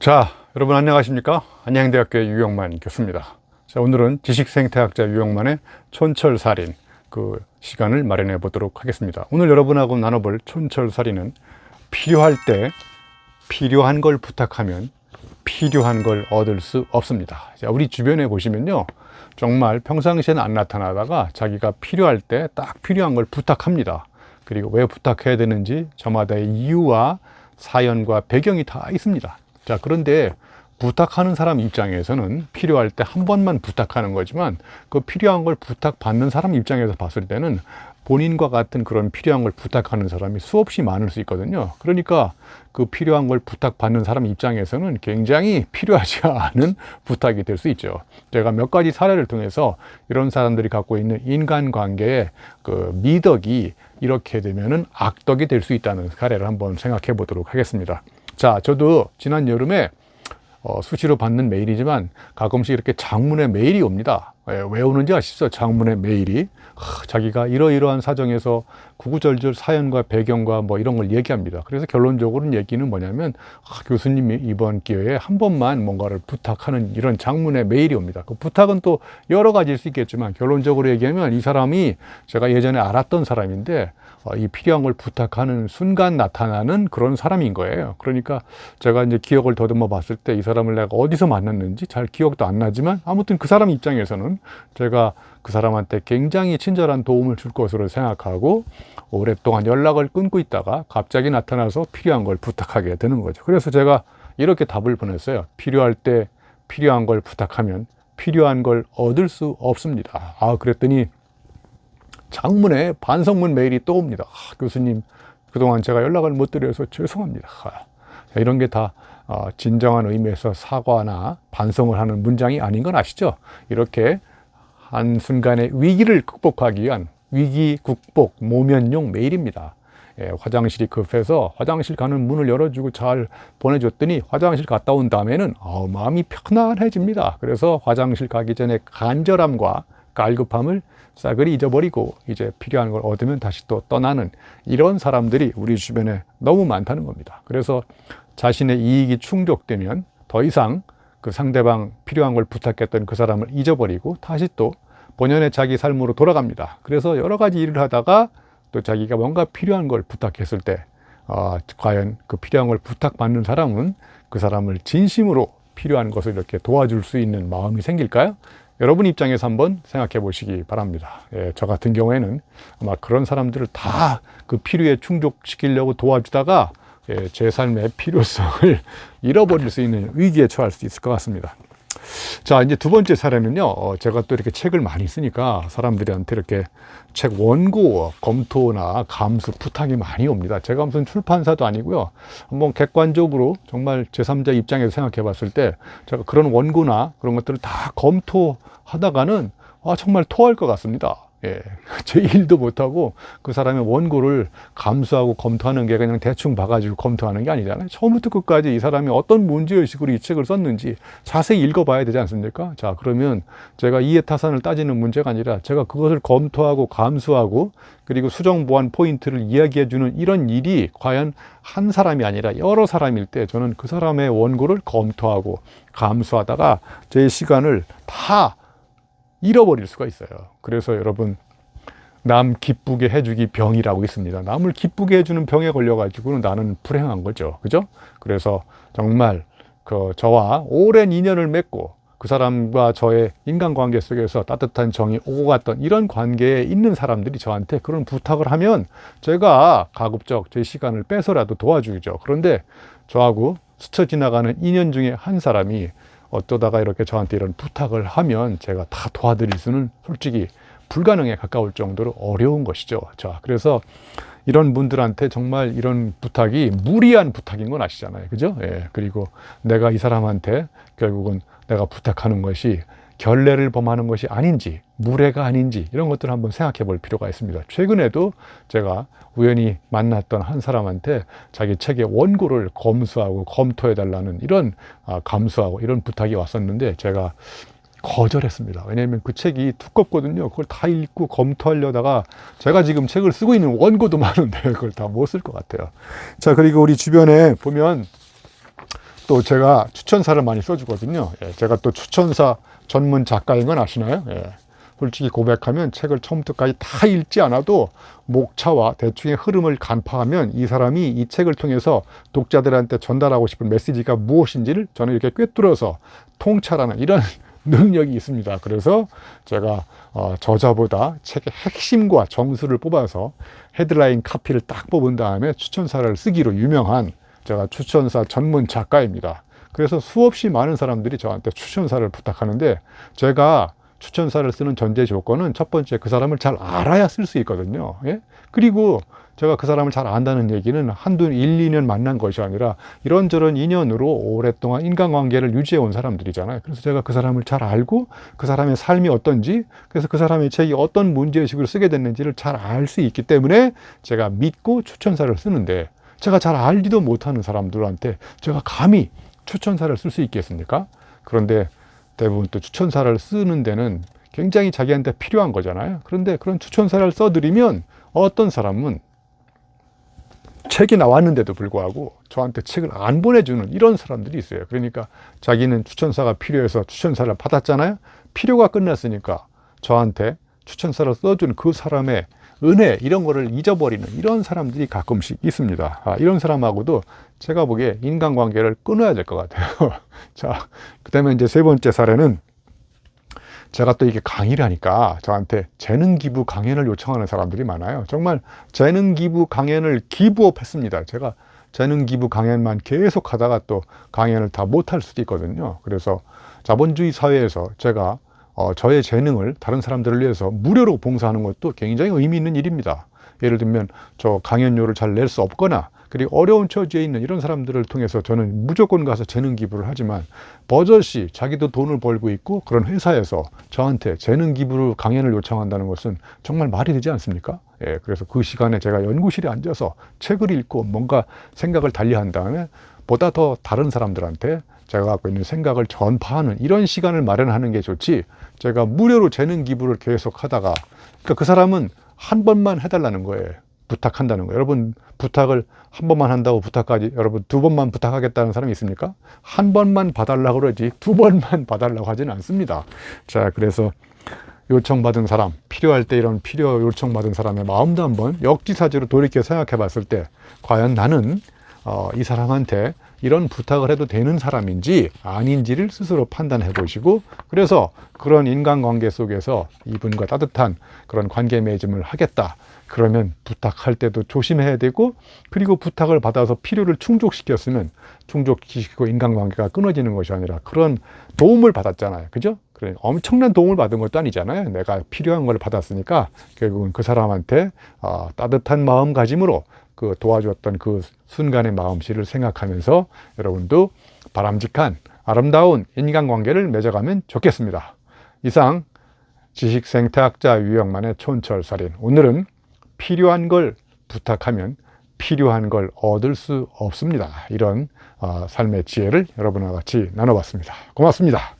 자, 여러분 안녕하십니까? 안양대학교의 유영만 교수입니다. 자, 오늘은 지식생태학자 유영만의 촌철살인 그 시간을 마련해 보도록 하겠습니다. 오늘 여러분하고 나눠볼 촌철살인은 필요할 때 필요한 걸 부탁하면 필요한 걸 얻을 수 없습니다. 자, 우리 주변에 보시면요, 정말 평상시에는 안 나타나다가 자기가 필요할 때 딱 필요한 걸 부탁합니다. 그리고 왜 부탁해야 되는지 저마다의 이유와 사연과 배경이 다 있습니다. 자, 그런데 부탁하는 사람 입장에서는 필요할 때 한 번만 부탁하는 거지만 그 필요한 걸 부탁받는 사람 입장에서 봤을 때는 본인과 같은 그런 필요한 걸 부탁하는 사람이 수없이 많을 수 있거든요. 그러니까 그 필요한 걸 부탁받는 사람 입장에서는 굉장히 필요하지 않은 부탁이 될 수 있죠. 제가 몇 가지 사례를 통해서 이런 사람들이 갖고 있는 인간관계의 그 미덕이 이렇게 되면은 악덕이 될 수 있다는 사례를 한번 생각해 보도록 하겠습니다. 자, 저도 지난 여름에 수시로 받는 메일이지만 가끔씩 이렇게 장문의 메일이 옵니다. 왜 오는지 아시죠? 장문의 메일이 자기가 이러이러한 사정에서 구구절절 사연과 배경과 뭐 이런 걸 얘기합니다. 그래서 결론적으로는 얘기는 뭐냐면 교수님이 이번 기회에 한 번만 뭔가를 부탁하는 이런 장문의 메일이 옵니다. 그 부탁은 또 여러 가지일 수 있겠지만 결론적으로 얘기하면 이 사람이 제가 예전에 알았던 사람인데 이 필요한 걸 부탁하는 순간 나타나는 그런 사람인 거예요. 그러니까 제가 이제 기억을 더듬어 봤을 때 이 사람을 내가 어디서 만났는지 잘 기억도 안 나지만 아무튼 그 사람 입장에서는 제가 그 사람한테 굉장히 친절한 도움을 줄 것으로 생각하고 오랫동안 연락을 끊고 있다가 갑자기 나타나서 필요한 걸 부탁하게 되는 거죠. 그래서 제가 이렇게 답을 보냈어요. 필요할 때 필요한 걸 부탁하면 필요한 걸 얻을 수 없습니다. 그랬더니 장문에 반성문 메일이 또 옵니다. 교수님, 그동안 제가 연락을 못 드려서 죄송합니다. 이런 게 다 진정한 의미에서 사과나 반성을 하는 문장이 아닌 건 아시죠? 이렇게 한순간의 위기를 극복하기 위한 위기 극복 모면용 메일입니다. 화장실이 급해서 화장실 가는 문을 열어주고 잘 보내줬더니 화장실 갔다 온 다음에는 마음이 편안해집니다. 그래서 화장실 가기 전에 간절함과 갈급함을 싸그리 잊어버리고 이제 필요한 걸 얻으면 다시 또 떠나는 이런 사람들이 우리 주변에 너무 많다는 겁니다. 그래서 자신의 이익이 충족되면 더 이상 그 상대방 필요한 걸 부탁했던 그 사람을 잊어버리고 다시 또 본연의 자기 삶으로 돌아갑니다. 그래서 여러 가지 일을 하다가 또 자기가 뭔가 필요한 걸 부탁했을 때 과연 그 필요한 걸 부탁받는 사람은 그 사람을 진심으로 필요한 것을 이렇게 도와줄 수 있는 마음이 생길까요? 여러분 입장에서 한번 생각해 보시기 바랍니다. 저 같은 경우에는 아마 그런 사람들을 다 그 필요에 충족시키려고 도와주다가 제 삶의 필요성을 잃어버릴 수 있는 위기에 처할 수 있을 것 같습니다. 자, 이제 두 번째 사례는요, 제가 또 이렇게 책을 많이 쓰니까 사람들한테 이렇게 책 원고 검토나 감수 부탁이 많이 옵니다. 제가 무슨 출판사도 아니고요. 한번 객관적으로 정말 제3자 입장에서 생각해 봤을 때 제가 그런 원고나 그런 것들을 다 검토하다가는 정말 토할 것 같습니다. 제 일도 못하고 그 사람의 원고를 감수하고 검토하는 게 그냥 대충 봐가지고 검토하는 게 아니잖아요. 처음부터 끝까지 이 사람이 어떤 문제의식으로 이 책을 썼는지 자세히 읽어봐야 되지 않습니까? 자, 그러면 제가 이해타산을 따지는 문제가 아니라 제가 그것을 검토하고 감수하고 그리고 수정보완 포인트를 이야기해주는 이런 일이 과연 한 사람이 아니라 여러 사람일 때 저는 그 사람의 원고를 검토하고 감수하다가 제 시간을 다 잃어버릴 수가 있어요. 그래서 여러분, 남 기쁘게 해주기 병이라고 있습니다. 남을 기쁘게 해주는 병에 걸려가지고는 나는 불행한 거죠. 그죠? 그래서 정말 저와 오랜 인연을 맺고 그 사람과 저의 인간관계 속에서 따뜻한 정이 오고 갔던 이런 관계에 있는 사람들이 저한테 그런 부탁을 하면 제가 가급적 제 시간을 빼서라도 도와주죠. 그런데 저하고 스쳐 지나가는 인연 중에 한 사람이 어쩌다가 이렇게 저한테 이런 부탁을 하면 제가 다 도와드릴 수는 솔직히 불가능에 가까울 정도로 어려운 것이죠. 자, 그래서 이런 분들한테 정말 이런 부탁이 무리한 부탁인 건 아시잖아요. 그죠? 그리고 내가 이 사람한테 결국은 내가 부탁하는 것이 결례를 범하는 것이 아닌지, 무례가 아닌지 이런 것들을 한번 생각해 볼 필요가 있습니다. 최근에도 제가 우연히 만났던 한 사람한테 자기 책의 원고를 검수하고 검토해 달라는 이런 감수하고 이런 부탁이 왔었는데 제가 거절했습니다. 왜냐하면 그 책이 두껍거든요. 그걸 다 읽고 검토하려다가 제가 지금 책을 쓰고 있는 원고도 많은데 그걸 다 못 쓸 것 같아요. 자, 그리고 우리 주변에 보면 또 제가 추천사를 많이 써주거든요. 예, 제가 또 추천사 전문 작가인 건 아시나요? 예. 솔직히 고백하면 책을 처음부터까지 다 읽지 않아도 목차와 대충의 흐름을 간파하면 이 사람이 이 책을 통해서 독자들한테 전달하고 싶은 메시지가 무엇인지를 저는 이렇게 꿰뚫어서 통찰하는 이런 능력이 있습니다. 그래서 제가 저자보다 책의 핵심과 정수를 뽑아서 헤드라인 카피를 딱 뽑은 다음에 추천사를 쓰기로 유명한 제가 추천사 전문 작가입니다. 그래서 수없이 많은 사람들이 저한테 추천사를 부탁하는데, 제가 추천사를 쓰는 전제 조건은 첫 번째, 그 사람을 잘 알아야 쓸 수 있거든요. 예? 그리고 제가 그 사람을 잘 안다는 얘기는 한두 1, 2년 만난 것이 아니라 이런저런 인연으로 오랫동안 인간관계를 유지해 온 사람들이잖아요. 그래서 제가 그 사람을 잘 알고 그 사람의 삶이 어떤지, 그래서 그 사람의 책이 어떤 문제의식을 쓰게 됐는지를 잘 알 수 있기 때문에 제가 믿고 추천사를 쓰는데, 제가 잘 알지도 못하는 사람들한테 제가 감히 추천사를 쓸 수 있겠습니까? 그런데 대부분 또 추천사를 쓰는 데는 굉장히 자기한테 필요한 거잖아요. 그런데 그런 추천사를 써드리면 어떤 사람은 책이 나왔는데도 불구하고 저한테 책을 안 보내주는 이런 사람들이 있어요. 그러니까 자기는 추천사가 필요해서 추천사를 받았잖아요. 필요가 끝났으니까 저한테 추천사를 써준 그 사람의 은혜, 이런 거를 잊어버리는 이런 사람들이 가끔씩 있습니다. 이런 사람하고도 제가 보기에 인간관계를 끊어야 될 것 같아요. 자, 그 다음에 이제 세 번째 사례는, 제가 또 이게 강의를 하니까 저한테 재능 기부 강연을 요청하는 사람들이 많아요. 정말 재능 기부 강연을 기부업 했습니다. 제가 재능 기부 강연만 계속 하다가 또 강연을 다 못할 수도 있거든요. 그래서 자본주의 사회에서 제가 저의 재능을 다른 사람들을 위해서 무료로 봉사하는 것도 굉장히 의미 있는 일입니다. 예를 들면 저 강연료를 잘 낼 수 없거나 그리고 어려운 처지에 있는 이런 사람들을 통해서 저는 무조건 가서 재능 기부를 하지만, 버젓이 자기도 돈을 벌고 있고 그런 회사에서 저한테 재능 기부로 강연을 요청한다는 것은 정말 말이 되지 않습니까? 예, 그래서 그 시간에 제가 연구실에 앉아서 책을 읽고 뭔가 생각을 달리한 다음에 보다 더 다른 사람들한테 제가 갖고 있는 생각을 전파하는 이런 시간을 마련하는 게 좋지, 제가 무료로 재능 기부를 계속 하다가, 그러니까 그 사람은 한 번만 해달라는 거예요. 부탁한다는 거예요. 여러분, 부탁을 한 번만 한다고 부탁까지, 여러분 두 번만 부탁하겠다는 사람이 있습니까? 한 번만 봐달라고 그러지 두 번만 봐달라고 하지는 않습니다. 자, 그래서 요청받은 사람, 필요할 때 이런 필요 요청받은 사람의 마음도 한번 역지사지로 돌이켜 생각해 봤을 때, 과연 나는 이 사람한테 이런 부탁을 해도 되는 사람인지 아닌지를 스스로 판단해 보시고, 그래서 그런 인간관계 속에서 이분과 따뜻한 그런 관계 맺음을 하겠다. 그러면 부탁할 때도 조심해야 되고, 그리고 부탁을 받아서 필요를 충족시켰으면 충족시키고 인간관계가 끊어지는 것이 아니라 그런 도움을 받았잖아요. 그죠? 그러니까 엄청난 도움을 받은 것도 아니잖아요. 내가 필요한 걸 받았으니까 결국은 그 사람한테 따뜻한 마음가짐으로 그 도와주었던 그 순간의 마음씨를 생각하면서 여러분도 바람직한 아름다운 인간관계를 맺어가면 좋겠습니다. 이상 지식생태학자 유영만의 촌철살인, 오늘은 필요한 걸 부탁하면 필요한 걸 얻을 수 없습니다. 이런 삶의 지혜를 여러분과 같이 나눠봤습니다. 고맙습니다.